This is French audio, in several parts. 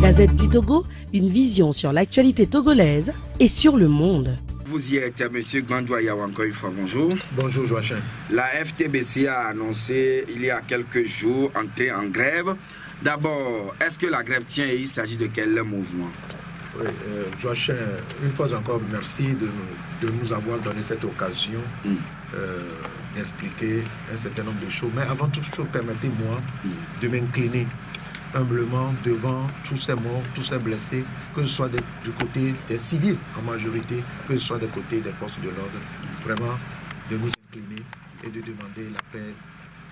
Gazette du Togo, une vision sur l'actualité togolaise et sur le monde. Vous y êtes, M. Gbandoua encore une fois, bonjour. Bonjour Joachim. La FTBC a annoncé il y a quelques jours entrer en grève. D'abord, est-ce que la grève tient et il s'agit de quel mouvement? Oui, Joachim, une fois encore, merci de nous avoir donné cette occasion d'expliquer un certain nombre de choses. Mais avant toute chose, permettez-moi de m'incliner humblement devant tous ces morts, tous ces blessés, que ce soit du côté des civils en majorité, que ce soit du côté des forces de l'ordre, vraiment de nous incliner et de demander la paix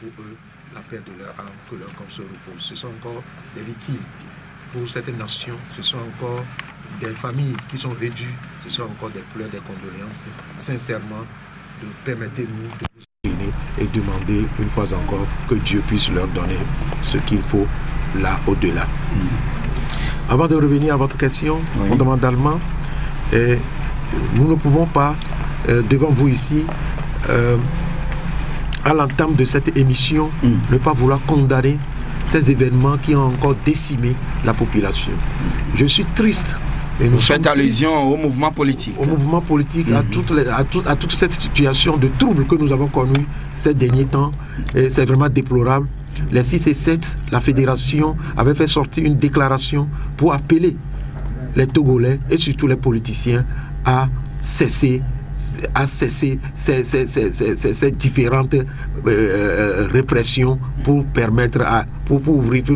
pour eux, la paix de leur âme, que leur corps se repose. Ce sont encore des victimes pour cette nation, ce sont encore des familles qui sont réduites, ce sont encore des pleurs, des condoléances. Sincèrement, permettez-nous de nous incliner et demander une fois encore que Dieu puisse leur donner ce qu'il faut là au-delà. Avant de revenir à votre question, fondamentalement, nous ne pouvons pas, devant vous ici, à l'entame de cette émission, ne pas vouloir condamner ces événements qui ont encore décimé la population. Je suis triste. Et vous faites allusion au mouvement politique. Au mouvement politique, à toute cette situation de trouble que nous avons connue ces derniers temps. Et c'est vraiment déplorable. Les 6 et 7, la fédération avait fait sortir une déclaration pour appeler les Togolais et surtout les politiciens à cesser ces différentes répressions pour permettre pour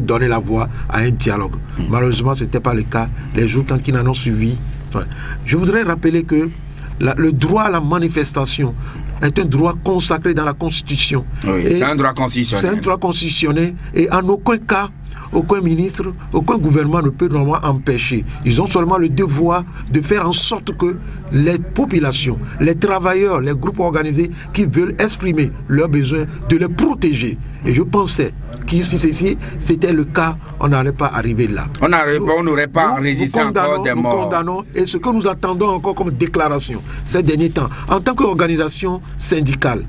donner la voie à un dialogue. Malheureusement, ce n'était pas le cas. Les jours qui en ont suivi. Je voudrais rappeler que le droit à la manifestation est un droit consacré dans la Constitution. Oui, c'est un droit constitutionnel. C'est un droit constitutionnel et en aucun cas, aucun ministre, aucun gouvernement ne peut normalement empêcher. Ils ont seulement le devoir de faire en sorte que les populations, les travailleurs, les groupes organisés qui veulent exprimer leurs besoins, de les protéger. Et je pensais que si c'était le cas, on n'allait pas arriver là. On n'aurait pas résisté encore des morts. Nous condamnons, et ce que nous attendons encore comme déclaration ces derniers temps, en tant qu'organisation syndicale,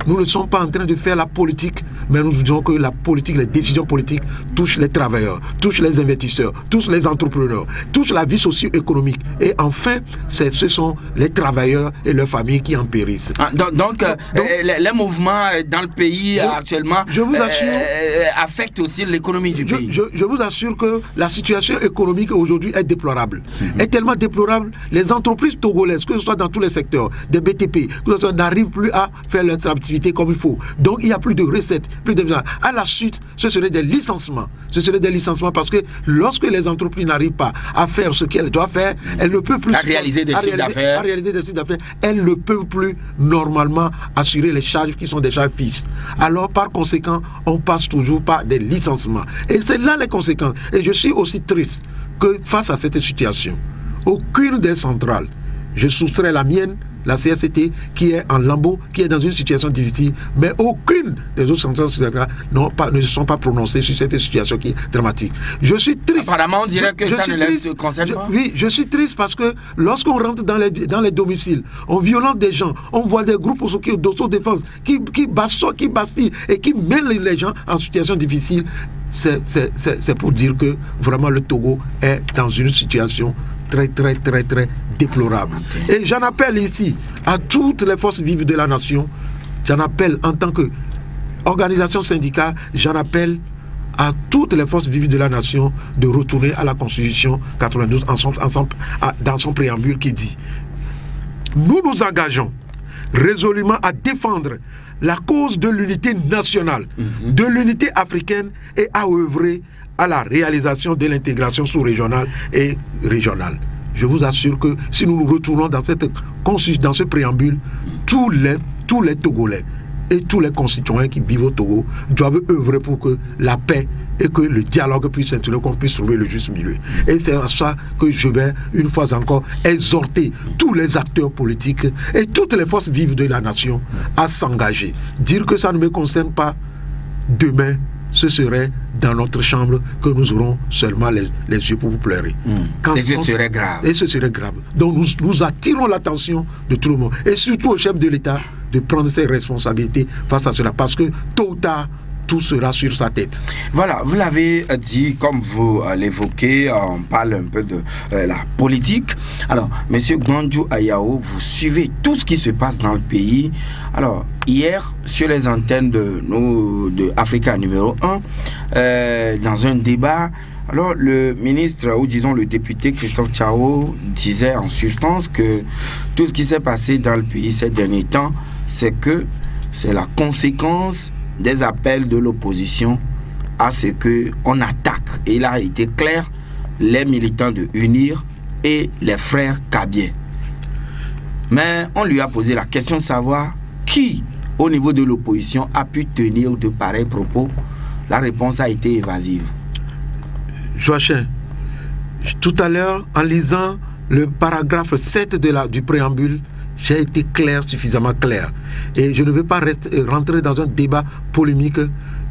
nous ne sommes pas en train de faire la politique, mais nous disons que la politique, les décisions politiques touchent les travailleurs, touchent les investisseurs, touchent les entrepreneurs, touchent la vie socio-économique. Et enfin, ce sont les travailleurs et leurs familles qui en périssent. Donc les mouvements dans le pays actuellement affectent aussi l'économie du pays. Je vous assure que la situation économique aujourd'hui est déplorable. Est tellement déplorable, les entreprises togolaises, que ce soit dans tous les secteurs, des BTP, n'arrivent plus à faire leur activité comme il faut. Donc il n'y a plus de recettes, plus de... À la suite, ce serait des licenciements. Ce serait des licenciements parce que lorsque les entreprises n'arrivent pas à faire ce qu'elles doivent faire, elles ne peuvent plus... À réaliser des chiffres d'affaires. Elles ne peuvent plus normalement assurer les charges qui sont des charges fixes. Alors par conséquent, on passe toujours par des licenciements. Et c'est là les conséquences. Et je suis aussi triste que face à cette situation, aucune des centrales, je soustrais la mienne, la CSCT, qui est en lambeau, qui est dans une situation difficile, mais aucune des autres centrales ne se sont pas prononcées sur cette situation qui est dramatique. Je suis triste. Apparemment, on dirait que ça ne les concerne pas. Oui, je suis triste parce que lorsqu'on rentre dans les domiciles, on violente des gens, on voit des groupes d'autodéfense qui bastillent et qui mettent les gens en situation difficile. C'est pour dire que vraiment le Togo est dans une situation très déplorable. Et j'en appelle ici à toutes les forces vives de la nation, j'en appelle en tant qu'organisation syndicale, j'en appelle à toutes les forces vives de la nation de retourner à la Constitution 92 dans son préambule qui dit: nous nous engageons résolument à défendre la cause de l'unité nationale, de l'unité africaine et à œuvrer à la réalisation de l'intégration sous-régionale et régionale. Je vous assure que si nous nous retournons dans ce préambule, tous les Togolais et tous les concitoyens qui vivent au Togo doivent œuvrer pour que la paix et que le dialogue puisse s'instaurer, qu'on puisse trouver le juste milieu. Et c'est à ça que je vais une fois encore exhorter tous les acteurs politiques et toutes les forces vives de la nation à s'engager. Dire que ça ne me concerne pas, demain, ce serait dans notre chambre que nous aurons seulement les yeux pour vous pleurer. Et ce serait grave. Et ce serait grave. Donc nous attirons l'attention de tout le monde. Et surtout au chef de l'État de prendre ses responsabilités face à cela. Parce que tôt ou tard, tout sera sur sa tête. Voilà, vous l'avez dit, comme vous l'évoquez, on parle un peu de la politique. Alors, monsieur Gwandjou Ayao, vous suivez tout ce qui se passe dans le pays. Alors, hier, sur les antennes de Africa numéro 1, dans un débat, alors le ministre, ou disons le député Christophe Tchao, disait en substance que tout ce qui s'est passé dans le pays ces derniers temps, c'est la conséquence des appels de l'opposition à ce qu'on attaque. Et il a été clair, les militants de UNIR et les frères Kabié. Mais on lui a posé la question de savoir qui, au niveau de l'opposition, a pu tenir de pareils propos. La réponse a été évasive. Joachim, tout à l'heure, en lisant le paragraphe 7 du préambule, j'ai été clair, suffisamment clair. Et je ne vais pas rentrer dans un débat polémique.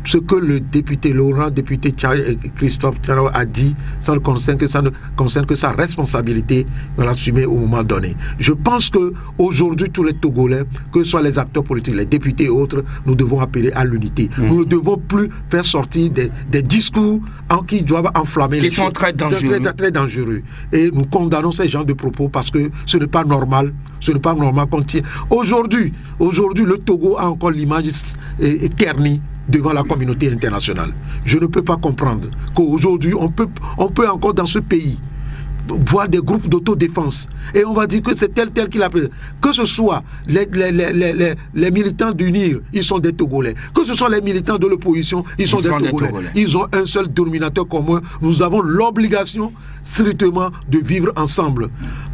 Ce que le député Christophe Tchao a dit, ça ne concerne que sa responsabilité de l'assumer au moment donné. Je pense qu'aujourd'hui, tous les Togolais, que ce soit les acteurs politiques, les députés et autres, nous devons appeler à l'unité. Nous ne devons plus faire sortir des discours qui doivent enflammer les choses. Qui sont très dangereux. Très dangereux. Et nous condamnons ces genres de propos parce que ce n'est pas normal. Ce n'est pas normal qu'on tient. Aujourd'hui, le Togo a encore l'image ternie devant la communauté internationale. Je ne peux pas comprendre qu'aujourd'hui, on peut encore dans ce pays voir des groupes d'autodéfense et on va dire que c'est tel qu'il a pris. Que ce soit les militants d'UNIR, ils sont des Togolais. Que ce soit les militants de l'opposition, ils sont des Togolais. Ils ont un seul dénominateur commun. Nous avons l'obligation strictement de vivre ensemble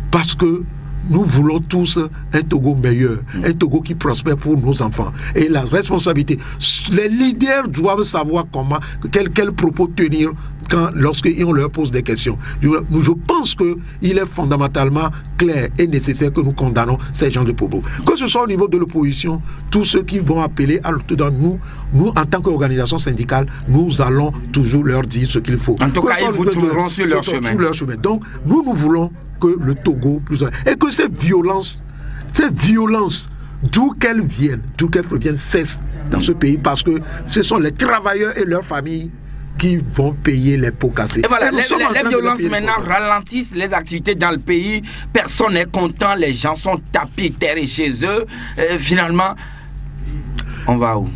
parce que nous voulons tous un Togo meilleur, un Togo qui prospère pour nos enfants. Et la responsabilité, les leaders doivent savoir quel propos tenir lorsqu'on leur pose des questions. Je pense qu'il est fondamentalement clair et nécessaire que nous condamnons ces genres de propos. Que ce soit au niveau de l'opposition, tous ceux qui vont appeler à nous, en tant qu'organisation syndicale, nous allons toujours leur dire ce qu'il faut. En tout cas, ils vous trouveront sur leur chemin. Donc, nous voulons que le Togo, et que ces violences, d'où qu'elles proviennent, cessent dans ce pays, parce que ce sont les travailleurs et leurs familles qui vont payer les pots cassés. Et voilà, les violences maintenant ralentissent les activités dans le pays. Personne n'est content, les gens sont tapis terre chez eux. Finalement, on va où?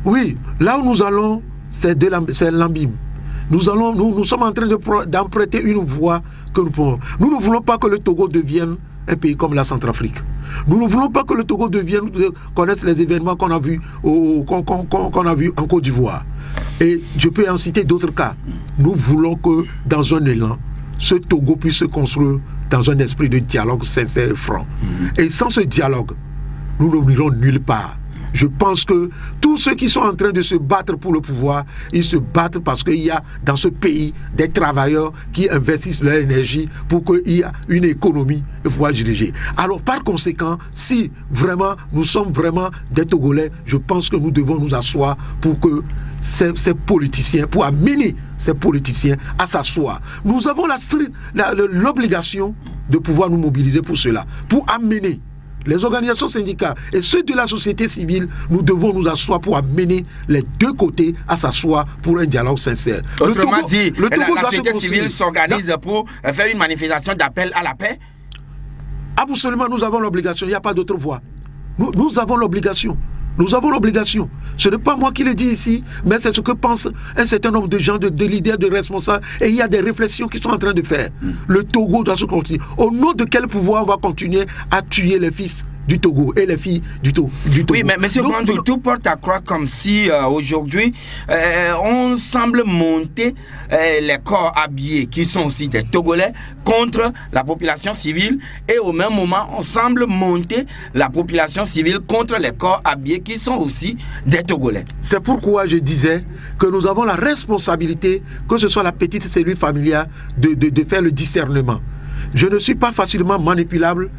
Oui, là où nous allons, c'est l'abîme. Nous sommes en train d'emprunter une voie que nous pouvons. Nous ne voulons pas que le Togo devienne un pays comme la Centrafrique. Nous ne voulons pas que le Togo connaisse les événements qu'on a vus en Côte d'Ivoire. Et je peux en citer d'autres cas. Nous voulons que dans un élan, ce Togo puisse se construire dans un esprit de dialogue sincère et franc. Et sans ce dialogue, nous n'irons nulle part. Je pense que tous ceux qui sont en train de se battre pour le pouvoir, ils se battent parce qu'il y a dans ce pays des travailleurs qui investissent leur énergie pour qu'il y ait une économie de pouvoir diriger. Alors par conséquent, si vraiment nous sommes vraiment des Togolais, je pense que nous devons nous asseoir pour que ces politiciens, pour amener ces politiciens à s'asseoir. Nous avons l'obligation de pouvoir nous mobiliser pour cela, pour amener les organisations syndicales et ceux de la société civile. Nous devons nous asseoir pour amener les deux côtés à s'asseoir pour un dialogue sincère. Autrement dit, la société civile s'organise pour faire une manifestation d'appel à la paix. Absolument, nous avons l'obligation, il n'y a pas d'autre voie. Nous avons l'obligation. Nous avons l'obligation. Ce n'est pas moi qui le dis ici, mais c'est ce que pensent un certain nombre de gens, de leaders, de responsables. Et il y a des réflexions qui sont en train de faire. Le Togo doit se continuer. Au nom de quel pouvoir on va continuer à tuer les fils du Togo et les filles du Togo? Oui, mais M. Gwandjou, tout porte à croire comme si aujourd'hui, on semble monter les corps habillés, qui sont aussi des Togolais, contre la population civile, et au même moment, on semble monter la population civile contre les corps habillés, qui sont aussi des Togolais. C'est pourquoi je disais que nous avons la responsabilité, que ce soit la petite cellule familiale, de faire le discernement. Je ne suis pas facilement manipulable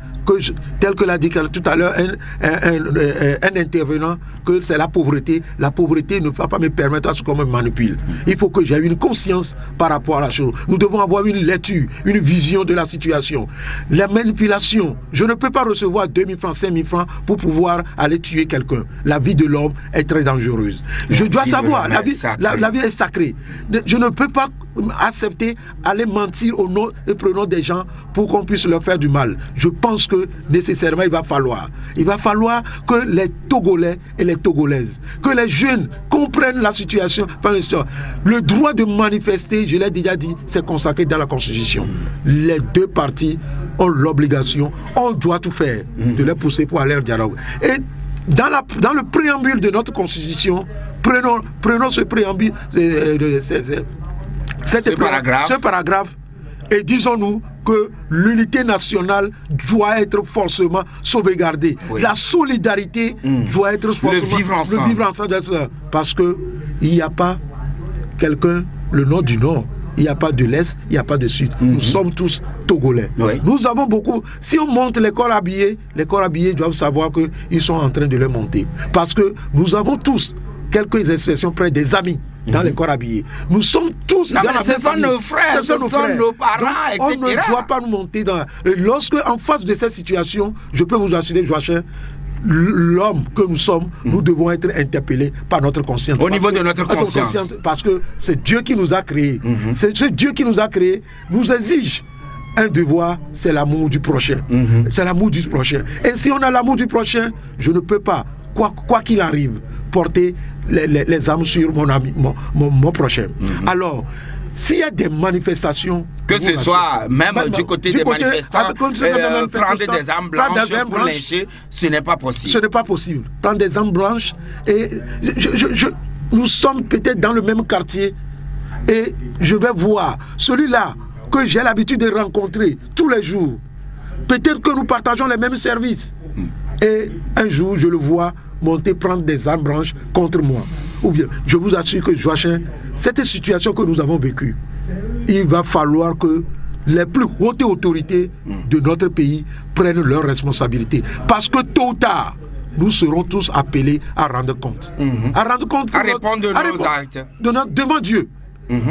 tel que l'a dit tout à l'heure un intervenant, que c'est la pauvreté. La pauvreté ne va pas me permettre à ce qu'on me manipule. Il faut que j'ai une conscience par rapport à la chose. Nous devons avoir une lecture, une vision de la situation. La manipulation, je ne peux pas recevoir 2 000 francs, 5 000 francs pour pouvoir aller tuer quelqu'un. La vie de l'homme est très dangereuse. Je dois savoir, la vie est sacrée. Je ne peux pas accepter aller mentir au nom et prénom des gens pour qu'on puisse leur faire du mal. Je pense que nécessairement il va falloir que les Togolais et les Togolaises, que les jeunes comprennent la situation. Le droit de manifester, je l'ai déjà dit, c'est consacré dans la Constitution. Les deux parties ont l'obligation, on doit tout faire de les pousser pour aller au dialogue. Et dans le préambule de notre Constitution, prenons ce préambule, ce paragraphe, et disons-nous que l'unité nationale doit être forcément sauvegardée. Oui. La solidarité doit être forcément... Le vivre ensemble. Parce qu'il n'y a pas quelqu'un, le nord du nord, il n'y a pas de l'Est, il n'y a pas de Sud. Nous sommes tous Togolais. Oui. Nous avons beaucoup... Si on monte les corps habillés doivent savoir qu'ils sont en train de les monter. Parce que nous avons tous quelques expressions près des amis dans les corps habillés. Nous sommes tous dans la même famille. Ce sont nos frères, ce sont nos parents, etc. On ne doit pas nous monter dans... Lorsque, en face de cette situation, je peux vous assurer, Joachim, l'homme que nous sommes, nous devons être interpellés par notre conscience. Au niveau de notre conscience. Parce que c'est Dieu qui nous a créés. C'est Dieu qui nous a créés, nous exige un devoir, c'est l'amour du prochain. C'est l'amour du prochain. Et si on a l'amour du prochain, je ne peux pas, quoi qu'il arrive, porter les armes sur mon prochain. Alors, s'il y a des manifestations... Que ce soit même du côté des manifestants, prendre des armes blanches pour lyncher, ce n'est pas possible. Ce n'est pas possible. Prendre des armes blanches et... nous sommes peut-être dans le même quartier et je vais voir celui-là que j'ai l'habitude de rencontrer tous les jours. Peut-être que nous partageons les mêmes services. Et un jour, je le vois monter prendre des armes blanches contre moi. Ou bien, je vous assure que Joachim, cette situation que nous avons vécue, il va falloir que les plus hautes autorités de notre pays prennent leurs responsabilités. Parce que tôt ou tard, nous serons tous appelés à rendre compte. À rendre compte. À répondre de nos actes. Devant Dieu.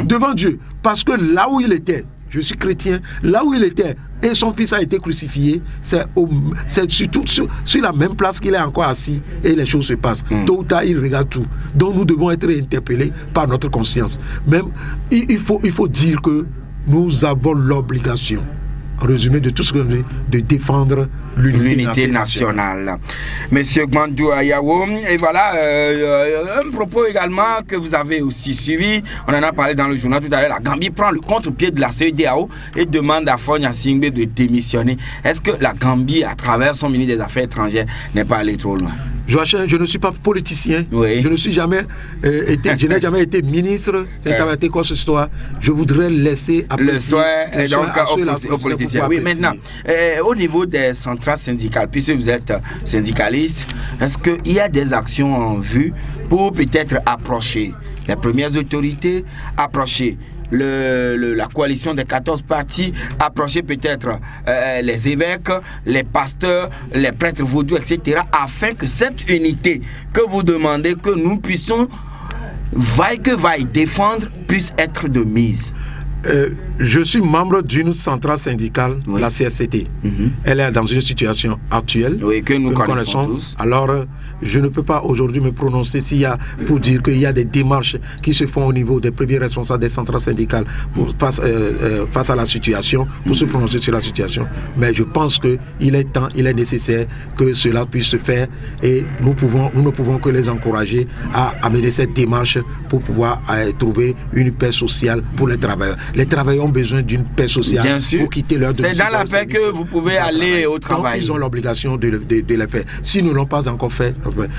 Devant Dieu. Parce que là où il était, je suis chrétien, là où il était, et son fils a été crucifié, c'est surtout sur la même place qu'il est encore assis, et les choses se passent. Tôt ou tard, il regarde tout. Donc nous devons être interpellés par notre conscience. Même, il faut dire que nous avons l'obligation, en résumé de tout ce que nous dit, de défendre l'unité nationale. Monsieur Gwandou Ayawo, et voilà un propos également que vous avez aussi suivi, on en a parlé dans le journal tout à l'heure, la Gambie prend le contre-pied de la CEDEAO et demande à Fonya Singbe de démissionner. Est-ce que la Gambie, à travers son ministre des Affaires étrangères, n'est pas allée trop loin? Joachim, je ne suis pas politicien, je ne suis jamais je n'ai jamais été ministre, je n'ai jamais été quoi que ce soit. Je voudrais laisser le soin aux politiciens. Oui, maintenant, au niveau des centrales syndicales, puisque vous êtes syndicaliste, est-ce qu'il y a des actions en vue pour peut-être approcher les premières autorités, approcher la coalition des 14 partis, approcher peut-être les évêques, les pasteurs, les prêtres vaudous, etc., afin que cette unité que vous demandez que nous puissions, vaille que vaille, défendre, puisse être de mise? Je suis membre d'une centrale syndicale, la CSCT. Elle est dans une situation actuelle que nous connaissons tous. Alors, je ne peux pas aujourd'hui me prononcer s'il y a, pour dire qu'il y a des démarches qui se font au niveau des premiers responsables des centrales syndicales face à la situation, pour se prononcer sur la situation. Mais je pense qu'il est temps, il est nécessaire que cela puisse se faire et nous ne pouvons que les encourager à amener cette démarche pour pouvoir trouver une paix sociale pour les travailleurs. Les travailleurs ont besoin d'une paix sociale pour quitter leur domicile. C'est dans la paix que vous pouvez aller au travail. Donc, ils ont l'obligation de le faire. S'ils ne l'ont pas encore fait,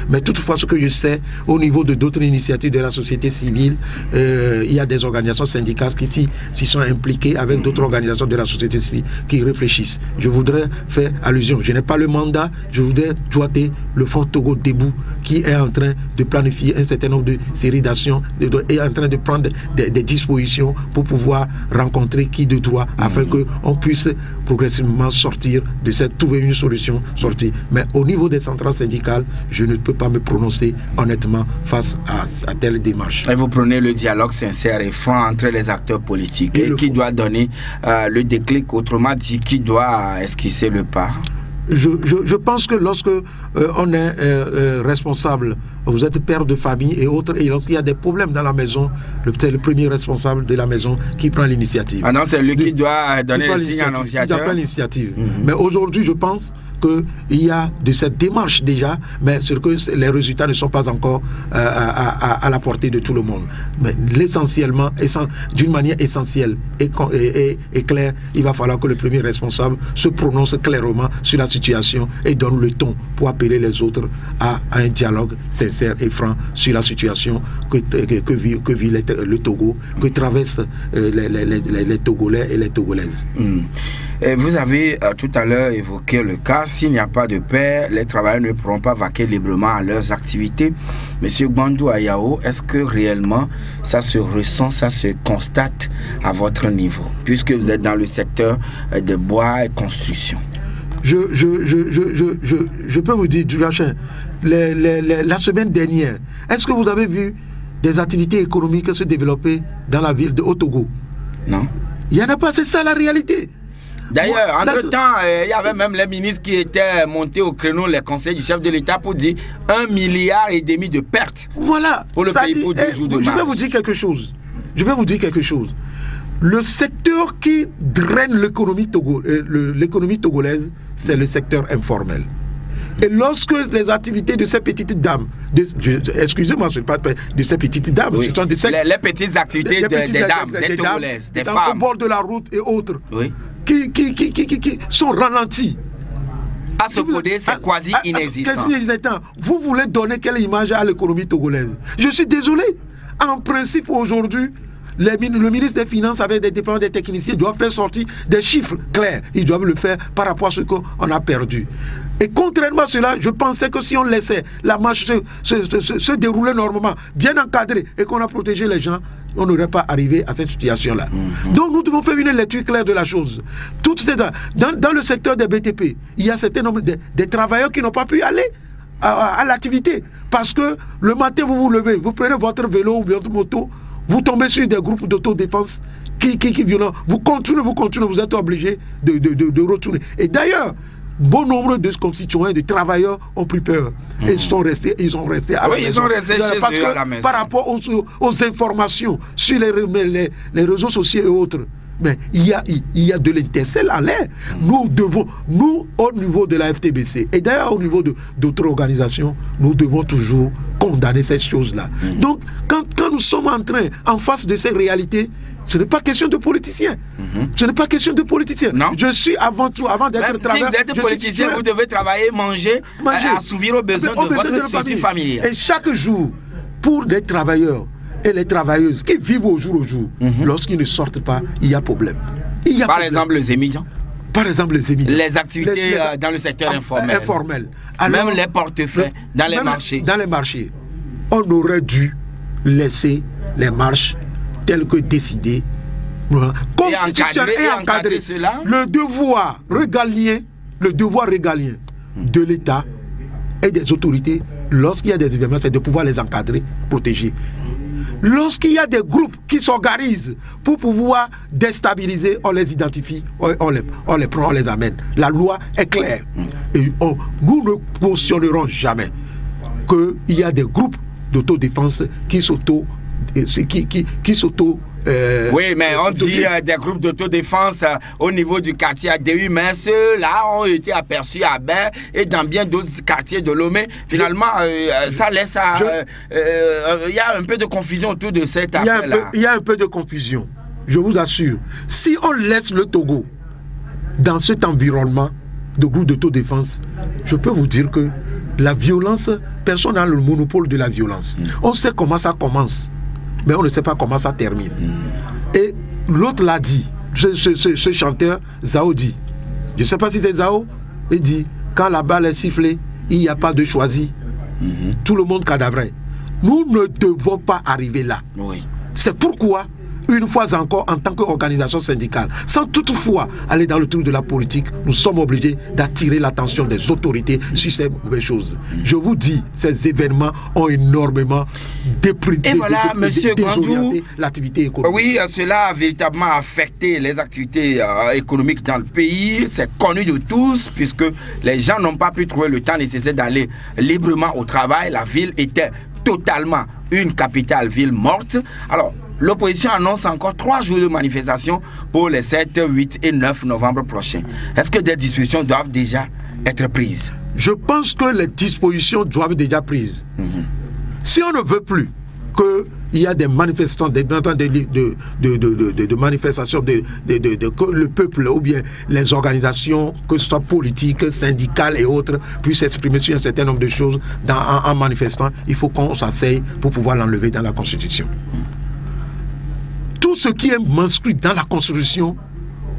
mais toutefois, ce que je sais, au niveau de d'autres initiatives de la société civile, il y a des organisations syndicales qui s'y sont impliquées avec d'autres organisations de la société civile qui réfléchissent. Je voudrais faire allusion. Je n'ai pas le mandat, je voudrais doiter le Front Togo debout qui est en train de planifier un certain nombre de séries d'actions et en train de prendre des dispositions pour pouvoir rencontrer qui de droit afin qu'on puisse progressivement sortir de cette, trouver une solution sortie. Mais au niveau des centrales syndicales, je ne peux pas me prononcer honnêtement face à telle démarche. Et vous prenez le dialogue sincère et franc entre les acteurs politiques et qui doit donner le déclic, autrement dit, qui doit esquisser le pas? Je pense que lorsque on est responsable, vous êtes père de famille et autres, et lorsqu'il y a des problèmes dans la maison, c'est le premier responsable de la maison qui prend l'initiative. Ah non, c'est lui qui doit donner le signe annonciateur. Qui doit prendre l'initiative. Mais aujourd'hui, je pense qu'il y a de cette démarche déjà, mais sur que les résultats ne sont pas encore à la portée de tout le monde. Mais l'essentiellement, d'une manière essentielle et claire, il va falloir que le premier responsable se prononce clairement sur la situation et donne le ton pour appeler les autres à un dialogue sincère et franc sur la situation que vit le Togo, que traversent les Togolais et les Togolaises. Et vous avez tout à l'heure évoqué le cas, s'il n'y a pas de paix, les travailleurs ne pourront pas vaquer librement à leurs activités. Monsieur Gwandou Ayao, est-ce que réellement ça se ressent, ça se constate à votre niveau, puisque vous êtes dans le secteur de bois et construction? Je peux vous dire, Djouachin, la semaine dernière, est-ce que vous avez vu des activités économiques se développer dans la ville de Haut-Togo? Non. Il n'y en a pas, c'est ça la réalité. D'ailleurs, entre-temps, il y avait même les ministres qui étaient montés au créneau, les conseils du chef de l'État, pour dire 1,5 milliard de pertes. Voilà. Pour le pays pour 2 jours de marge. Je vais vous dire quelque chose. Le secteur qui draine l'économie togolaise, c'est le secteur informel. Et lorsque les activités de ces petites dames, excusez-moi, ce n'est pas de ces petites dames, oui, ce sont les petites activités des dames, des Togolaises, des femmes, au bord de la route et autres, oui, qui sont ralentis. À ce côté, c'est quasi inexistant. Vous voulez donner quelle image à l'économie togolaise? Je suis désolé. En principe, aujourd'hui, le ministre des Finances, avec des déploiements des techniciens, doivent faire sortir des chiffres clairs. Ils doivent le faire par rapport à ce qu'on a perdu. Et contrairement à cela, je pensais que si on laissait la marche se dérouler normalement, bien encadrée, et qu'on a protégé les gens, on n'aurait pas arrivé à cette situation-là. Donc nous devons faire une lecture claire de la chose. Dans le secteur des BTP, il y a certains nombres des travailleurs qui n'ont pas pu aller à l'activité. Parce que le matin, vous vous levez, vous prenez votre vélo ou votre moto, vous tombez sur des groupes d'autodéfense qui violent. Vous continuez, vous êtes obligé de retourner. Et d'ailleurs, bon nombre de constituants et de travailleurs ont pris peur. Et ils ont resté à la maison. Ils sont restés chez eux à la maison. Par rapport aux informations sur les réseaux sociaux et autres, mais il y a de l'intercelle à l'air. Nous, au niveau de la FTBC, et d'ailleurs au niveau d'autres organisations, nous devons toujours condamner ces choses-là. Donc, quand nous sommes en face de ces réalités, ce n'est pas question de politiciens. Ce n'est pas question de politiciens. Non. Je suis avant tout, avant d'être travailleur. Si vous êtes politicien, vous devez travailler, manger, assouvir aux besoins de votre structure familiale. Et chaque jour, pour les travailleurs et les travailleuses qui vivent au jour, lorsqu'ils ne sortent pas, il y a problème. Par exemple, les émigrants. Par exemple, les émigrants. Les activités dans le secteur informel. Alors, même les portefeuilles dans les marchés. Dans les marchés. On aurait dû laisser les marches telles que décidées, constitutionnelles et encadrées. Le devoir régalien de l'État et des autorités, lorsqu'il y a des événements, c'est de pouvoir les encadrer, protéger. Lorsqu'il y a des groupes qui s'organisent pour pouvoir déstabiliser, on les identifie, on les prend, on les amène. La loi est claire. Et nous ne cautionnerons jamais qu'il y a des groupes d'autodéfense qui s'auto... oui, mais on dit des groupes d'autodéfense au niveau du quartier ADU, mais ceux-là ont été aperçus à Bain et dans bien d'autres quartiers de Lomé. Finalement, ça laisse il y a un peu de confusion autour de cette affaire-là. Il y a un peu de confusion, je vous assure. Si on laisse le Togo dans cet environnement de groupes d'autodéfense, je peux vous dire que la violence, personne n'a le monopole de la violence. On sait comment ça commence, mais on ne sait pas comment ça termine. Et l'autre l'a dit, ce chanteur, Zao dit, je ne sais pas si c'est Zao, il dit, quand la balle est sifflée, il n'y a pas de choisi. tout le monde cadavrait. Nous ne devons pas arriver là. Oui. C'est pourquoi, une fois encore, en tant qu'organisation syndicale, sans toutefois aller dans le truc de la politique, nous sommes obligés d'attirer l'attention des autorités sur ces mauvaises choses. Je vous dis, ces événements ont énormément désorienté l'activité économique. Oui, cela a véritablement affecté les activités économiques dans le pays. C'est connu de tous, puisque les gens n'ont pas pu trouver le temps nécessaire d'aller librement au travail. La ville était totalement une capitale ville morte. Alors, l'opposition annonce encore 3 jours de manifestation pour les 7, 8 et 9 novembre prochains. Est-ce que des dispositions doivent déjà être prises? Je pense que les dispositions doivent être déjà prises. Si on ne veut plus qu'il y a des manifestations, des manifestations que le peuple ou bien les organisations, que ce soit politiques, syndicales et autres, puissent s'exprimer sur un certain nombre de choses en manifestant, il faut qu'on s'asseye pour pouvoir l'enlever dans la Constitution. Tout ce qui est inscrit dans la Constitution,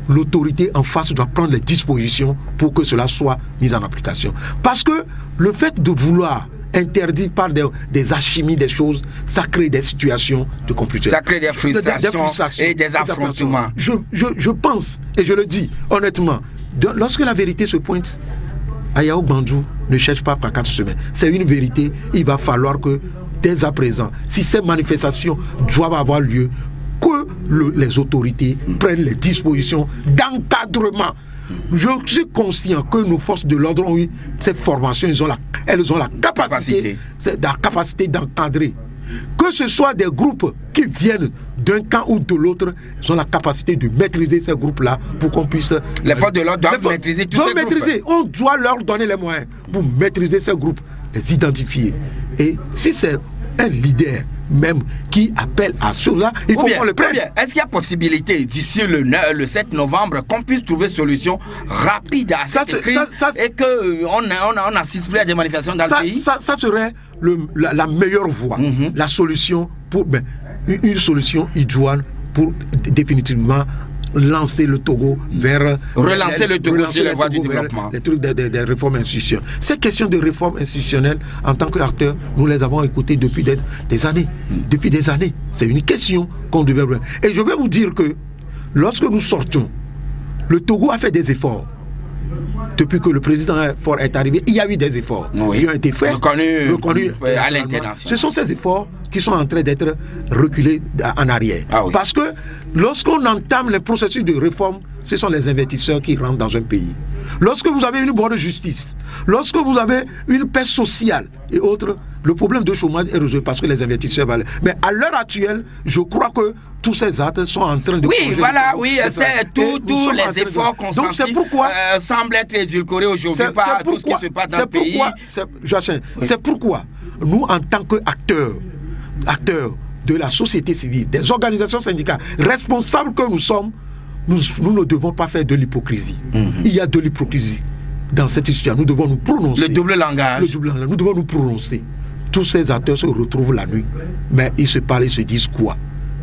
l'autorité en face doit prendre les dispositions pour que cela soit mis en application. Parce que le fait de vouloir interdire par des alchimies des choses, ça crée des situations de conflit. Ça crée des frustrations et des affrontements. Je pense, et je le dis honnêtement, lorsque la vérité se pointe, Ayaw Gbanjou ne cherche pas par 4 semaines. C'est une vérité, il va falloir que dès à présent, si ces manifestations doivent avoir lieu, que les autorités prennent les dispositions d'encadrement. Je suis conscient que nos forces de l'ordre ont eu cette formation, elles ont la capacité d'encadrer. Que ce soit des groupes qui viennent d'un camp ou de l'autre, ils ont la capacité de maîtriser ces groupes-là pour qu'on puisse... Les forces de l'ordre doivent maîtriser tous ces groupes. On doit leur donner les moyens pour maîtriser ces groupes, les identifier. Et si c'est un leader même qui appelle à cela, il faut qu'on le prenne. Est-ce qu'il y a possibilité d'ici le 7 novembre qu'on puisse trouver solution rapide à cette crise et qu'on n'assiste plus à des manifestations dans le pays? Ça serait la meilleure voie, la solution pour une solution idoine pour définitivement lancer le Togo vers... Relancer le Togo sur les voies du développement. Les trucs des réformes institutionnelles. Ces questions de réformes institutionnelles, en tant qu'acteurs, nous les avons écoutées depuis des années. Depuis des années. C'est une question qu'on devait... Et je vais vous dire que, lorsque nous sortons, le Togo a fait des efforts. Depuis que le président Faure est arrivé, il y a eu des efforts qui ont été faits, reconnus à l'international. Ce sont ces efforts qui sont en train d'être reculés en arrière. Parce que lorsqu'on entame les processus de réforme, ce sont les investisseurs qui rentrent dans un pays. Lorsque vous avez une bonne justice, lorsque vous avez une paix sociale et autres, le problème de chômage est résolu parce que les investisseurs valent. Mais à l'heure actuelle, je crois que tous ces actes sont en train de... Oui, voilà, oui, c'est tous les efforts consentis semblent être édulcorés aujourd'hui par tout ce qui se passe dans le pays. C'est pourquoi nous, en tant qu'acteurs de la société civile, des organisations syndicales, responsables que nous sommes, nous ne devons pas faire de l'hypocrisie. Il y a de l'hypocrisie dans cette histoire. Nous devons nous prononcer. Le double langage. Nous devons nous prononcer. Tous ces acteurs se retrouvent la nuit, mais ils se parlent, ils se disent quoi?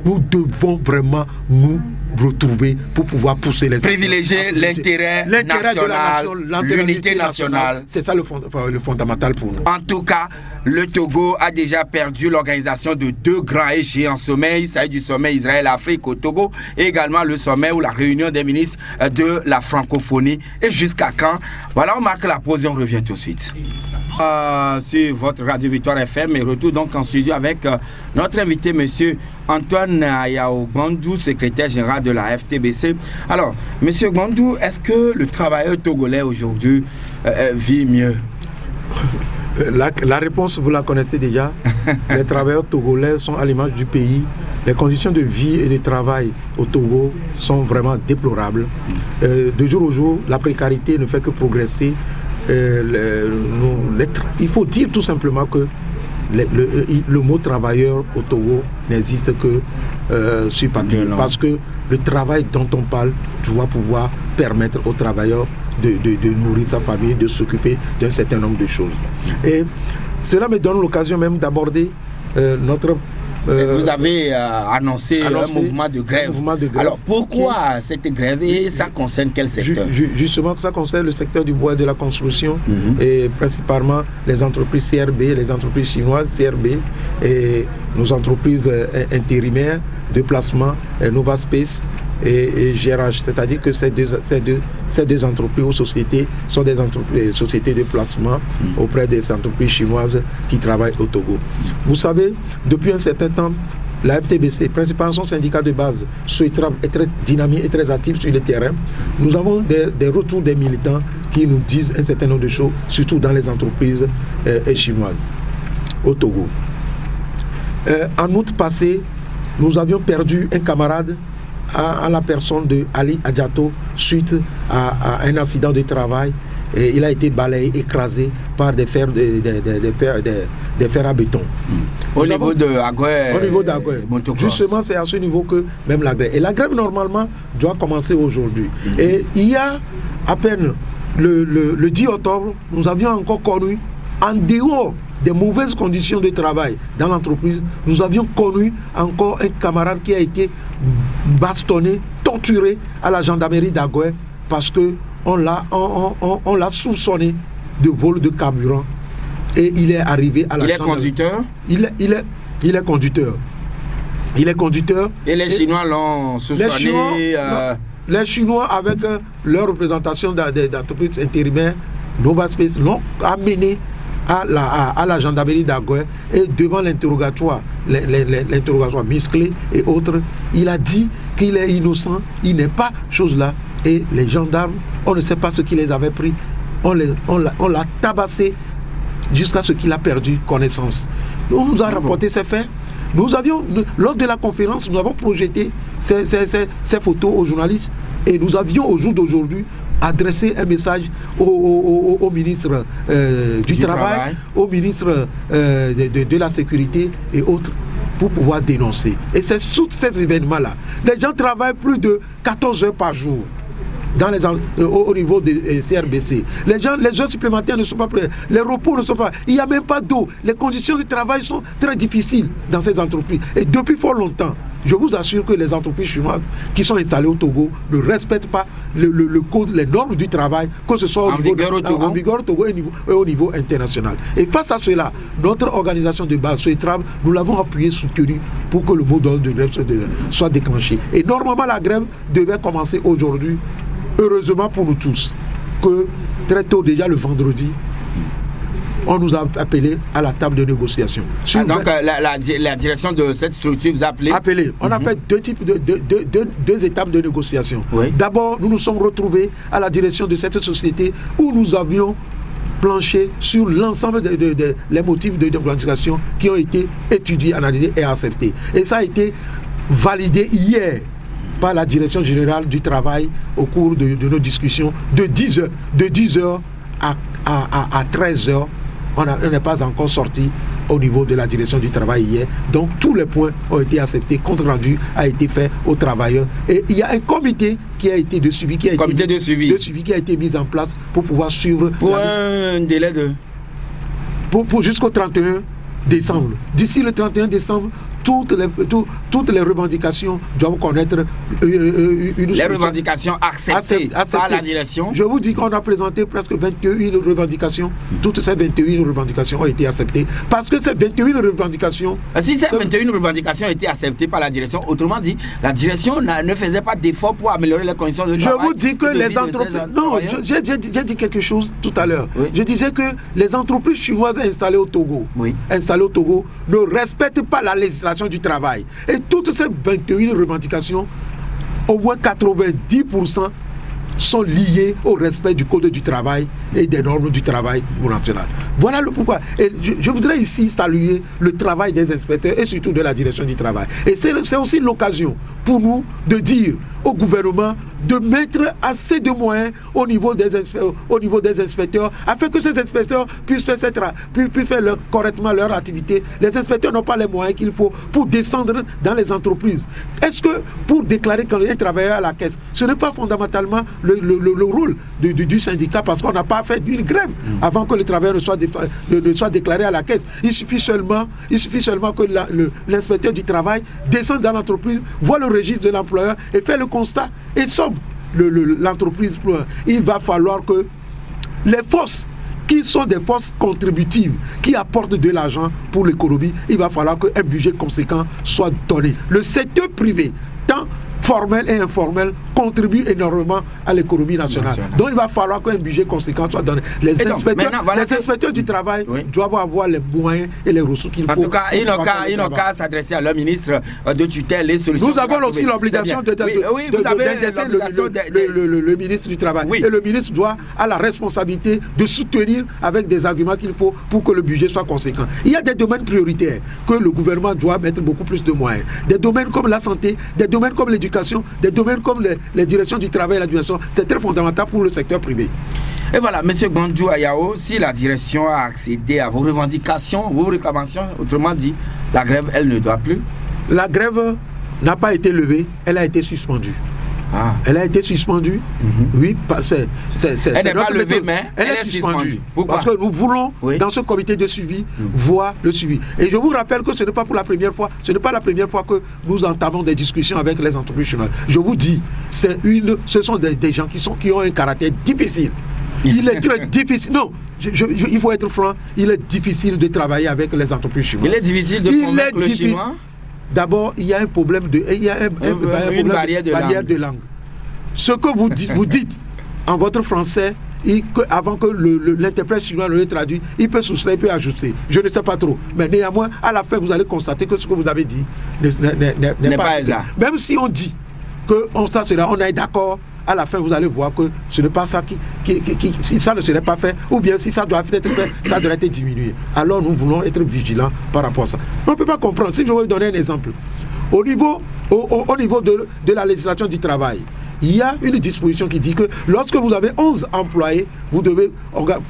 Nous devons vraiment nous retrouver pour pouvoir pousser les... Privilégier l'intérêt national, l'unité nationale. C'est ça le fondamental pour nous. En tout cas, le Togo a déjà perdu l'organisation de 2 grands et géants sommets. Il s'agit du sommet Israël-Afrique au Togo et également le sommet ou la réunion des ministres de la francophonie. Et jusqu'à quand? Voilà, on marque la pause et on revient tout de suite. Sur votre Radio Victoire FM et retour donc en studio avec notre invité monsieur Antoine Ayaw Gbanjou, secrétaire général de la FTBC. Alors, monsieur Gbanjou, est-ce que le travailleur togolais aujourd'hui vit mieux? La réponse, vous la connaissez déjà. Les travailleurs togolais sont à l'image du pays. Les conditions de vie et de travail au Togo sont vraiment déplorables. De jour au jour, la précarité ne fait que progresser. Il faut dire tout simplement que le mot travailleur au Togo n'existe que sur papier. Parce que le travail dont on parle doit pouvoir permettre aux travailleurs de nourrir sa famille, de s'occuper d'un certain nombre de choses. Et cela me donne l'occasion même d'aborder notre Vous avez annoncé un mouvement de grève. Alors pourquoi cette grève et ça concerne quel secteur? Justement, ça concerne le secteur du bois et de la construction et principalement les entreprises CRB, les entreprises chinoises CRB et nos entreprises intérimaires de placement, Nova Space et GRH. C'est-à-dire que ces deux entreprises ou sociétés sont des sociétés de placement auprès des entreprises chinoises qui travaillent au Togo. Vous savez, depuis un certain temps, la FTBC, principalement son syndicat de base, SOETRAB, est très dynamique et très actif sur le terrain. Nous avons des retours des militants qui nous disent un certain nombre de choses, surtout dans les entreprises chinoises au Togo. En août passé, nous avions perdu un camarade à la personne de Ali Adjato suite à un accident de travail. Et il a été balayé, écrasé par des fers à béton. Au niveau de Agoué. Au niveau d'Agoué. Justement, c'est à ce niveau que même la grève. Et la grève, normalement, doit commencer aujourd'hui. Et il y a à peine le 10 octobre, nous avions encore connu, en dehors des mauvaises conditions de travail dans l'entreprise, nous avions connu encore un camarade qui a été bastonné, torturé à la gendarmerie d'Agoué parce que on l'a soupçonné de vol de carburant et il est arrivé à la gendarmerie. Conducteur? Il est conducteur. Il est conducteur. Et les Chinois l'ont soupçonné. Les Chinois, avec leur représentation d'entreprises intérimaires, Nova Space, l'ont amené à la gendarmerie d'Agoué et devant l'interrogatoire, l'interrogatoire musclé et autres, il a dit qu'il est innocent, il n'est pas chose là. Et les gendarmes, on ne sait pas ce qui les avait pris, on l'a tabassé jusqu'à ce qu'il a perdu connaissance. On nous a rapporté ces faits. Nous avions, lors de la conférence, nous avons projeté ces photos aux journalistes et nous avions au jour d'aujourd'hui adressé un message au ministre du Travail, au ministre de la Sécurité et autres pour pouvoir dénoncer. Et c'est tous ces événements-là. Les gens travaillent plus de 14 heures par jour au niveau des CRBC. Les heures supplémentaires ne sont pas prêtes, les repos ne sont pas, il n'y a même pas d'eau. Les conditions de travail sont très difficiles dans ces entreprises. Et depuis fort longtemps, je vous assure que les entreprises chinoises qui sont installées au Togo ne respectent pas le code, les normes du travail, que ce soit en vigueur au Togo et au niveau international. Et face à cela, notre organisation de base, SOETRAB, nous l'avons appuyé, soutenu pour que le mot d'ordre de grève soit déclenché. Et normalement, la grève devait commencer aujourd'hui. Heureusement pour nous tous, que très tôt, déjà le vendredi, on nous a appelés à la table de négociation. Donc la direction de cette structure vous a appelé? On a fait deux étapes de négociation. Oui. D'abord, nous nous sommes retrouvés à la direction de cette société où nous avions planché sur l'ensemble des motifs de revendication qui ont été étudiés, analysés et acceptés. Et ça a été validé hier par la direction générale du travail au cours de nos discussions de 10h à 13h. On n'est pas encore sorti au niveau de la direction du travail hier. Donc tous les points ont été acceptés, compte rendu a été fait aux travailleurs. Et il y a un comité qui a été de suivi, qui a été mis en place pour pouvoir suivre. Pour un délai de... Pour jusqu'au 31 décembre. D'ici le 31 décembre, toutes les revendications doivent connaître les revendications acceptées par la direction. Je vous dis qu'on a présenté presque 21 revendications. Toutes ces 21 revendications ont été acceptées. Parce que ces 21 revendications... Si ces 21 revendications ont été acceptées par la direction, autrement dit, la direction ne faisait pas d'efforts pour améliorer les conditions de travail. Je vous dis que les entreprises... Non, j'ai dit quelque chose tout à l'heure. Oui. Je disais que les entreprises chinoises installées au Togo, ne respectent pas la législation du travail. Et toutes ces 21 revendications, au moins 90% sont liées au respect du code du travail et des normes du travail national. Voilà le pourquoi. Et je voudrais ici saluer le travail des inspecteurs et surtout de la direction du travail. Et c'est aussi l'occasion pour nous de dire au gouvernement de mettre assez de moyens au niveau des inspecteurs afin que ces inspecteurs puissent faire correctement leur activité. Les inspecteurs n'ont pas les moyens qu'il faut pour descendre dans les entreprises. Est-ce que pour déclarer quand un travailleur à la caisse, ce n'est pas fondamentalement le rôle du syndicat parce qu'on n'a pas fait une grève avant que le travailleur ne soit déclaré à la caisse. Il suffit seulement que l'inspecteur du travail descende dans l'entreprise, voit le registre de l'employeur et fait le constat et somme l'entreprise. Il va falloir que les forces qui sont des forces contributives, qui apportent de l'argent pour l'économie, il va falloir qu'un budget conséquent soit donné. Le secteur privé, tant formel et informel, contribue énormément à l'économie nationale. Donc il va falloir qu'un budget conséquent soit donné. Les inspecteurs du travail doivent avoir les moyens et les ressources qu'il faut. En tout cas, ils n'ont qu'à s'adresser à leur ministre de tutelle et solutions. Nous avons aussi l'obligation d'indexer le ministre du Travail. Et le ministre doit avoir la responsabilité de soutenir avec des arguments qu'il faut pour que le budget soit conséquent. Il y a des domaines prioritaires que le gouvernement doit mettre beaucoup plus de moyens. Des domaines comme la santé, des domaines comme l'éducation, des domaines comme les directions du travail et l'administration, c'est très fondamental pour le secteur privé. Et voilà, M. Gwandjou Ayao, si la direction a accédé à vos revendications, vos réclamations, autrement dit, la grève, elle ne doit plus? La grève n'a pas été levée, elle a été suspendue. Elle a été suspendue. Oui, elle n'est pas levée, mais elle est suspendue. Pourquoi? Parce que nous voulons, dans ce comité de suivi, voir le suivi. Et je vous rappelle que ce n'est pas pour la première fois, ce n'est pas la première fois que nous entamons des discussions avec les entreprises chinoises. Je vous dis, ce sont des gens qui ont un caractère difficile. Il est très difficile. Non, il faut être franc, il est difficile de travailler avec les entreprises chinoises. Il est difficile de convaincre le chinois. D'abord, il y a un problème une barrière de langue. Ce que vous dites en votre français, avant que l'interprète chinois le traduise, il peut soustraire, il peut ajuster. Je ne sais pas trop. Mais néanmoins, à la fin, vous allez constater que ce que vous avez dit n'est pas exact. Même si on dit que on est d'accord, à la fin, vous allez voir que ce n'est pas ça si ça ne serait pas fait, ou bien si ça doit être fait, ça doit être diminué. Alors nous voulons être vigilants par rapport à ça. On ne peut pas comprendre. Si je vais vous donner un exemple, au niveau de la législation du travail, il y a une disposition qui dit que lorsque vous avez 11 employés, vous devez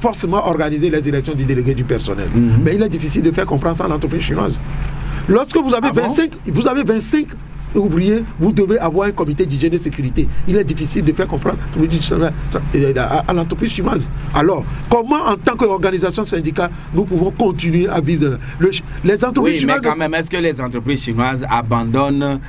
forcément organiser les élections du délégué du personnel. Mais il est difficile de faire comprendre ça à l'entreprise chinoise. Lorsque vous avez 25 ouvriers, vous devez avoir un comité d'hygiène et de sécurité. Il est difficile de faire comprendre à l'entreprise chinoise. Alors, comment en tant qu'organisation syndicale, nous pouvons continuer à vivre les entreprises chinoises? Mais quand même, est-ce que les entreprises chinoises abandonnent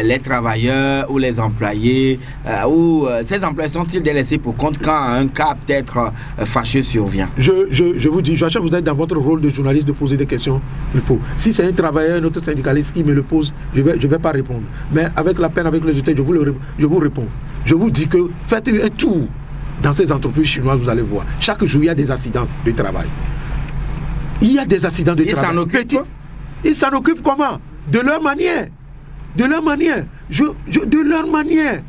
les travailleurs ou les employés ou ces employés sont-ils délaissés pour compte quand un cas peut-être fâcheux survient? Je vous dis, Joachim, vous êtes dans votre rôle de journaliste de poser des questions. Il faut. Si c'est un travailleur, un autre syndicaliste qui me le pose, je vais pas répondre. Mais avec la peine, avec le jeté, je vous réponds. Je vous dis que faites un tour dans ces entreprises chinoises, vous allez voir. Chaque jour, il y a des accidents de travail. Il y a des accidents de travail. Ils s'en occupent comment? De leur manière. De leur manière. De leur manière.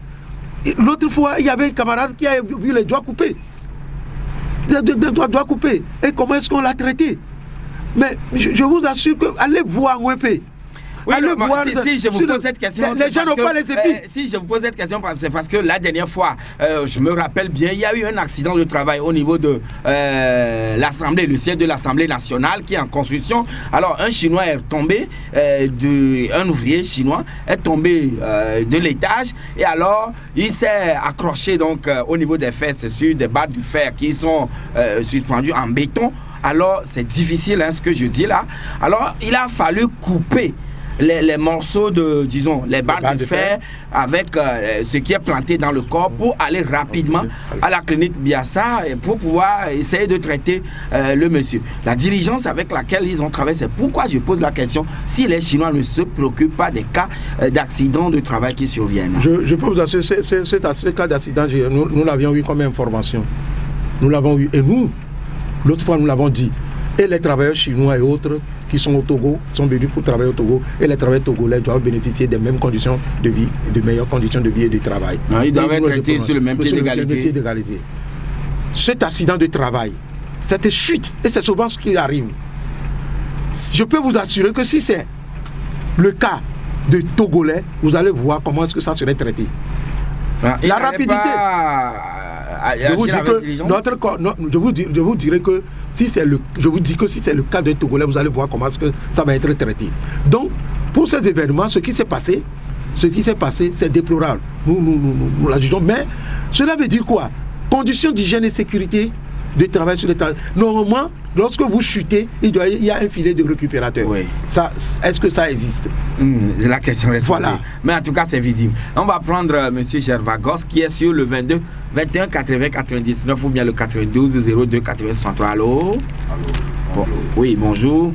L'autre fois, il y avait un camarade qui a vu les doigts coupés. Des doigts coupés. Et comment est-ce qu'on l'a traité? Mais je vous assure que allez voir Ngwepe. Oui, si je vous pose cette question, les gens n'ont pas les épis. Si je vous pose cette question, c'est parce que la dernière fois, je me rappelle bien, il y a eu un accident de travail au niveau de l'Assemblée, le siège de l'Assemblée nationale qui est en construction. Alors, un Chinois est tombé, un ouvrier chinois est tombé de l'étage et alors il s'est accroché donc au niveau des fesses sur des barres de fer qui sont suspendues en béton. Alors, c'est difficile ce que je dis là. Alors, il a fallu couper les morceaux de, disons, les barres de fer avec ce qui est planté dans le corps pour aller rapidement à la clinique Biassa pour pouvoir essayer de traiter le monsieur. La diligence avec laquelle ils ont travaillé, c'est pourquoi je pose la question si les Chinois ne se préoccupent pas des cas d'accidents de travail qui surviennent. Je peux vous assurer, ce cas d'accident, nous l'avions eu comme information. Nous l'avons eu et nous, l'autre fois nous l'avons dit. Et les travailleurs chinois et autres qui sont au Togo, sont venus pour travailler au Togo, et les travailleurs togolais doivent bénéficier des mêmes conditions de vie, de meilleures conditions de vie et de travail. Non, ils doivent être traités sur le même pied d'égalité. Cet accident de travail, cette chute, et c'est souvent ce qui arrive, je peux vous assurer que si c'est le cas de Togolais, vous allez voir comment est-ce que ça serait traité. La rapidité. Je vous dirais que si c'est le cas de Togolais, vous allez voir comment est-ce que ça va être traité. Donc, pour ces événements, ce qui s'est passé, c'est déplorable. Nous la jugeons, mais Cela veut dire quoi? Conditions d'hygiène et sécurité de travail sur le terrain. Normalement, lorsque vous chutez, il y a un filet de récupérateur. Oui. Est-ce que ça existe? La question reste posée. Voilà. Mais en tout cas, c'est visible. On va prendre M. Gervagos qui est sur le 22 21 80 99 ou bien le 92 02 80 63. Allô? Allô. Bon. Oui, bonjour.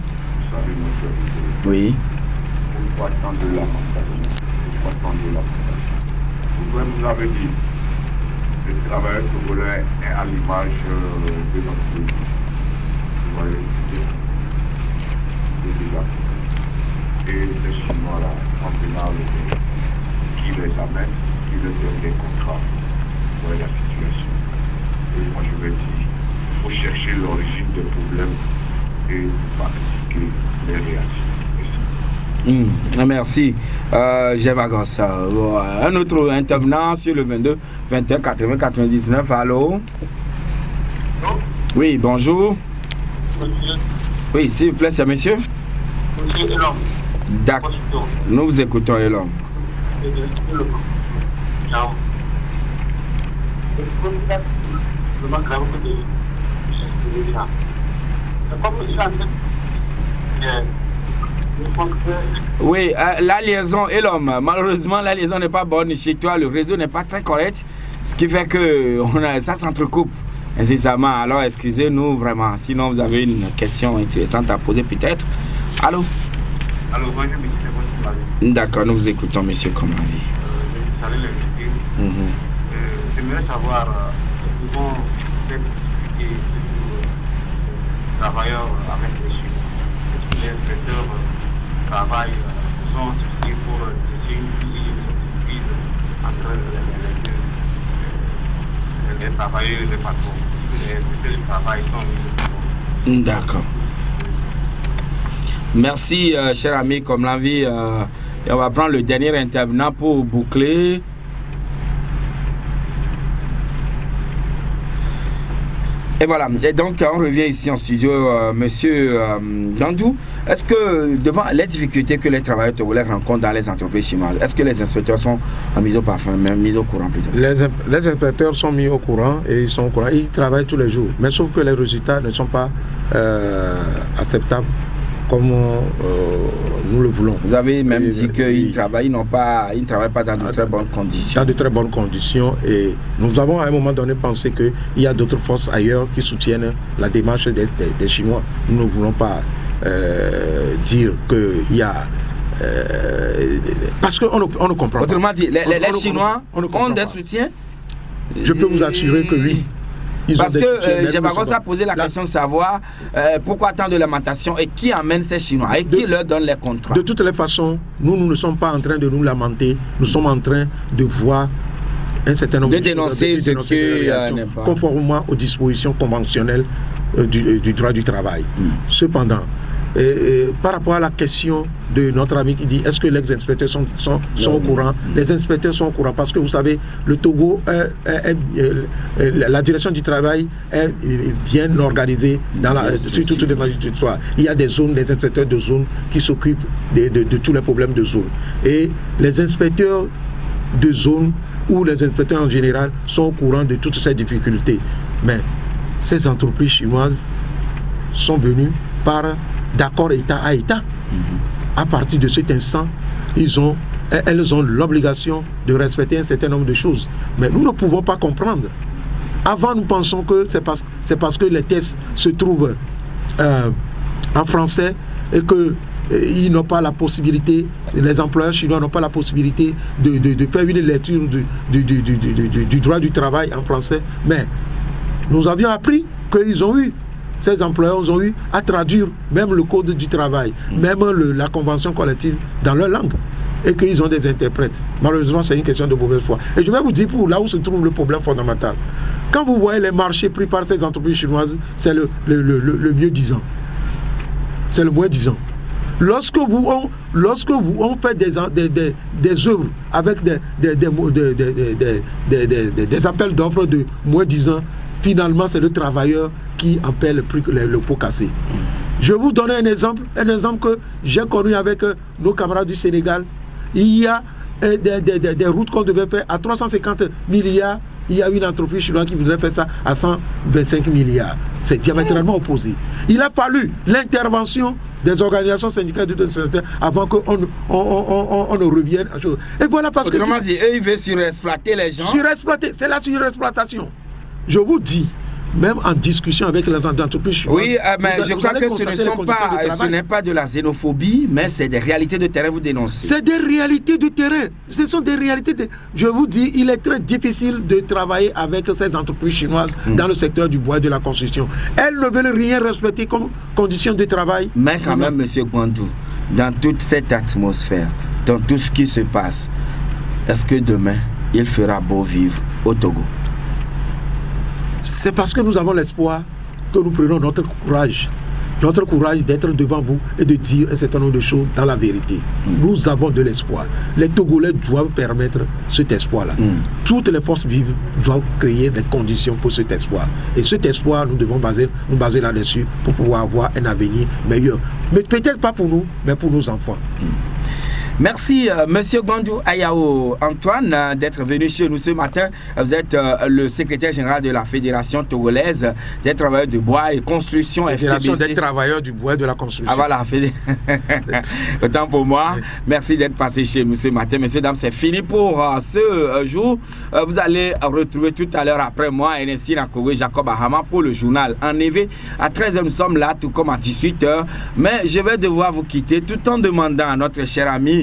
Salut, monsieur. Oui. Pourquoi tant de lamentation? Vous-même, vous avez dit le travailleur togolais est à l'image de notre pays. Vous voyez, c'est déjà. Et ces Chinois-là, en venant qui les amènent, qui leur donnent des contrats. Vous voyez la situation. Et moi, je vais dire, il faut chercher l'origine des problèmes et pas critiquer les réactions. Merci. Gervagos. Un autre intervenant sur le 22 21 80 99. Allô? Oui, bonjour. Monsieur. Oui, s'il vous plaît, c'est monsieur? Monsieur Elom. D'accord. Nous vous écoutons, Elom. Oui, la liaison et l'homme. Malheureusement, la liaison n'est pas bonne chez toi. Le réseau n'est pas très correct. Ce qui fait que ça s'entrecoupe incessamment. Alors, excusez-nous vraiment. Sinon, vous avez une question intéressante à poser peut-être. Allô? Allô, bonjour, monsieur. D'accord, nous vous écoutons, monsieur Komlavi. Je salue l'invité. J'aimerais savoir comment cette difficulté de travailleurs avec les Chinois. Est-ce que les inspecteurs travaillent, sont associés pour essayer une prise entre les travailleurs et les patrons? Les inspecteurs du travail sont mis. D'accord. Merci, cher ami Komlavi. Et on va prendre le dernier intervenant pour boucler. Et voilà, et donc on revient ici en studio, monsieur Gandou. Est-ce que devant les difficultés que les travailleurs togolais rencontrent dans les entreprises chinoises, est-ce que les inspecteurs sont mis au courant plutôt? Les inspecteurs sont mis au courant et ils sont au courant. Ils travaillent tous les jours, mais sauf que les résultats ne sont pas acceptables comme nous le voulons. Vous avez même dit qu'ils ne travaillent pas dans de très bonnes conditions. Dans de très bonnes conditions. Et nous avons à un moment donné pensé qu'il y a d'autres forces ailleurs qui soutiennent la démarche des Chinois. Nous ne voulons pas dire qu'il y a... parce qu'on ne comprend pas. Autrement dit, les Chinois ont des soutiens? Je peux vous assurer que oui. Parce que Gervagos a posé la question de savoir pourquoi tant de lamentations et qui amène ces Chinois et qui leur donne les contrats. De toutes les façons, nous ne sommes pas en train de nous lamenter, nous sommes en train de voir un certain nombre de dénoncer ce que conformément aux dispositions conventionnelles du droit du travail. Cependant, par rapport à la question de notre ami qui dit est-ce que les inspecteurs sont au courant? Les inspecteurs sont au courant parce que vous savez, le Togo, la direction du travail est bien organisée sur toute la territoire. Il y a des zones, des inspecteurs de zone qui s'occupent de tous les problèmes de zone. Et les inspecteurs de zone ou les inspecteurs en général sont au courant de toutes ces difficultés. Mais ces entreprises chinoises sont venues par d'accord État à État. À partir de cet instant, elles ont l'obligation de respecter un certain nombre de choses. Mais nous ne pouvons pas comprendre. Avant, nous pensons que c'est parce que les tests se trouvent en français et qu'ils n'ont pas la possibilité, les employeurs chinois n'ont pas la possibilité de faire une lecture du droit du travail en français. Mais nous avions appris qu'ils ont eu ces employeurs ont eu à traduire même le code du travail, même la convention collective dans leur langue, et qu'ils ont des interprètes. Malheureusement, c'est une question de mauvaise foi. Et je vais vous dire pour là où se trouve le problème fondamental. Quand vous voyez les marchés pris par ces entreprises chinoises, c'est le mieux disant. C'est le moins disant. Lorsque on fait des œuvres avec des appels d'offres de moins disant, finalement, c'est le travailleur qui en paie le pot cassé. Je vais vous donner un exemple que j'ai connu avec nos camarades du Sénégal. Il y a des routes qu'on devait faire à 350 milliards il y a une entreprise chinoise qui voudrait faire ça à 125 milliards. C'est diamétralement opposé. Il a fallu l'intervention des organisations syndicales de sanitaires avant qu'on ne revienne à chose. Et voilà parce que... Autrement dit, eux, ils veulent surexploiter les gens. Surexploiter, c'est la surexploitation. Je vous dis, même en discussion avec les entreprises chinoises... Oui, mais je crois que ce n'est pas de la xénophobie, mais c'est des réalités de terrain, vous dénoncez. C'est des réalités de terrain. Ce sont des réalités de... Je vous dis, il est très difficile de travailler avec ces entreprises chinoises dans le secteur du bois et de la construction. Elles ne veulent rien respecter comme conditions de travail. Mais quand même, M. Gwandou, dans toute cette atmosphère, dans tout ce qui se passe, est-ce que demain, il fera beau vivre au Togo? C'est parce que nous avons l'espoir que nous prenons notre courage d'être devant vous et de dire un certain nombre de choses dans la vérité. Nous avons de l'espoir. Les Togolais doivent permettre cet espoir-là. Toutes les forces vives doivent créer des conditions pour cet espoir. Et cet espoir, nous devons nous baser là-dessus pour pouvoir avoir un avenir meilleur. Mais peut-être pas pour nous, mais pour nos enfants. Merci, Monsieur Gwandou Ayao Antoine, d'être venu chez nous ce matin. Vous êtes le secrétaire général de la Fédération togolaise des travailleurs du bois et construction. Fédération des travailleurs du bois et de la construction. Ah voilà, autant pour moi. Merci d'être passé chez nous ce matin. Messieurs, dames, c'est fini pour ce jour. Vous allez retrouver tout à l'heure après moi NSI Nakowe Jacob Ahama pour le journal En Éveil. À 13h, nous sommes là, tout comme à 18h. Mais je vais devoir vous quitter tout en demandant à notre cher ami.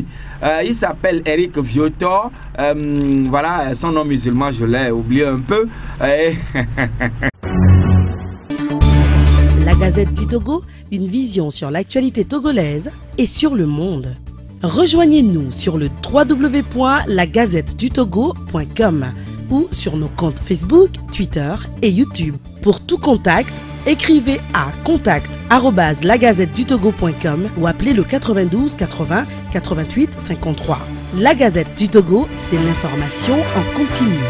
Il s'appelle Eric Viotor. Voilà, son nom musulman, je l'ai oublié un peu. La Gazette du Togo, une vision sur l'actualité togolaise et sur le monde. Rejoignez-nous sur le www.lagazettedutogo.com ou sur nos comptes Facebook, Twitter et YouTube. Pour tout contact, écrivez à contact@lagazettedutogo.com ou appelez le 92 80 88 53. La Gazette du Togo, c'est l'information en continu.